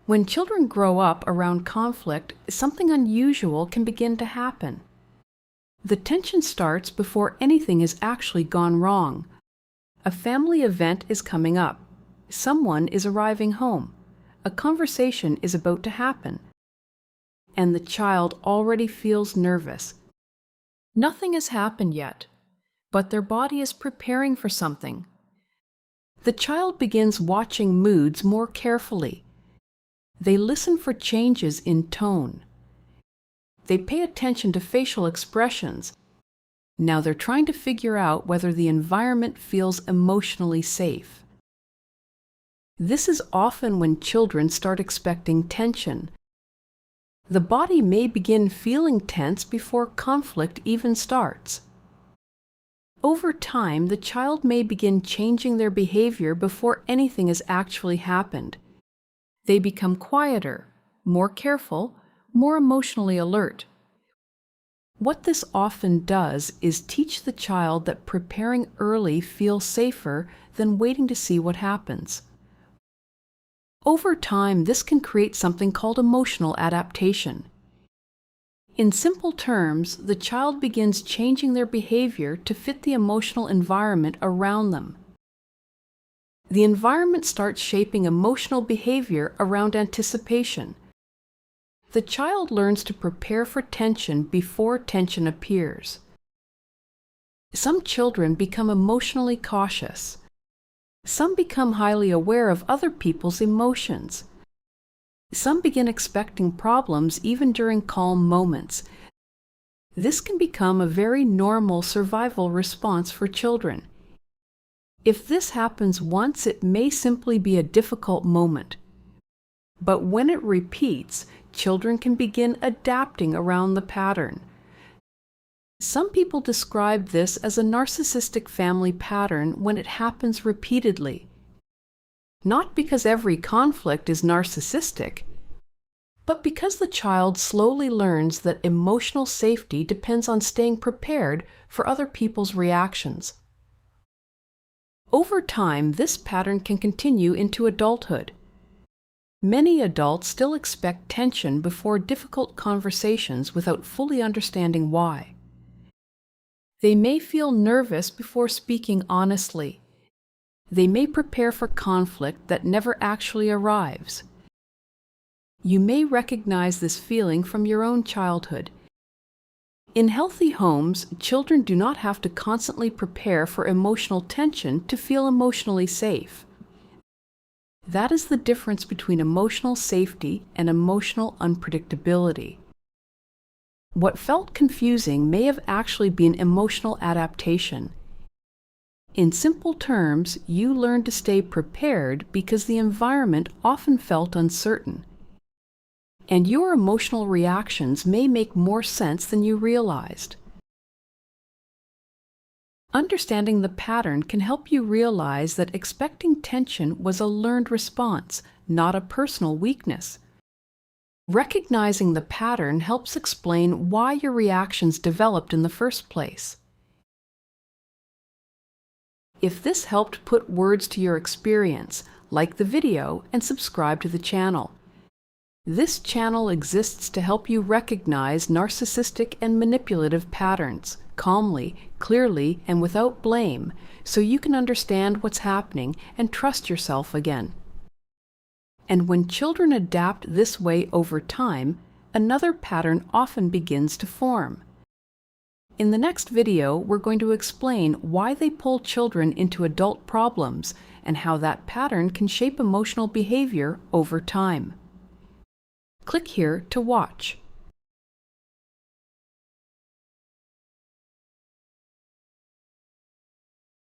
When children grow up around conflict, something unusual can begin to happen. The tension starts before anything has actually gone wrong. A family event is coming up. Someone is arriving home. A conversation is about to happen. And the child already feels nervous. Nothing has happened yet, but their body is preparing for something. The child begins watching moods more carefully. They listen for changes in tone. They pay attention to facial expressions. Now they're trying to figure out whether the environment feels emotionally safe. This is often when children start expecting tension. The body may begin feeling tense before conflict even starts. Over time, the child may begin changing their behavior before anything has actually happened. They become quieter, more careful, more emotionally alert. What this often does is teach the child that preparing early feels safer than waiting to see what happens. Over time, this can create something called emotional adaptation. In simple terms, the child begins changing their behavior to fit the emotional environment around them. The environment starts shaping emotional behavior around anticipation. The child learns to prepare for tension before tension appears. Some children become emotionally cautious. Some become highly aware of other people's emotions. Some begin expecting problems even during calm moments. This can become a very normal survival response for children. If this happens once, it may simply be a difficult moment. But when it repeats, children can begin adapting around the pattern. Some people describe this as a narcissistic family pattern when it happens repeatedly. Not because every conflict is narcissistic, but because the child slowly learns that emotional safety depends on staying prepared for other people's reactions. Over time, this pattern can continue into adulthood. Many adults still expect tension before difficult conversations without fully understanding why. They may feel nervous before speaking honestly. They may prepare for conflict that never actually arrives. You may recognize this feeling from your own childhood. In healthy homes, children do not have to constantly prepare for emotional tension to feel emotionally safe. That is the difference between emotional safety and emotional unpredictability. What felt confusing may have actually been emotional adaptation. In simple terms, you learned to stay prepared because the environment often felt uncertain. And your emotional reactions may make more sense than you realized. Understanding the pattern can help you realize that expecting tension was a learned response, not a personal weakness. Recognizing the pattern helps explain why your reactions developed in the first place. If this helped put words to your experience, like the video and subscribe to the channel. This channel exists to help you recognize narcissistic and manipulative patterns calmly, clearly, and without blame, so you can understand what's happening and trust yourself again. And when children adapt this way over time, another pattern often begins to form. In the next video, we're going to explain why they pull children into adult problems and how that pattern can shape emotional behavior over time. Click here to watch.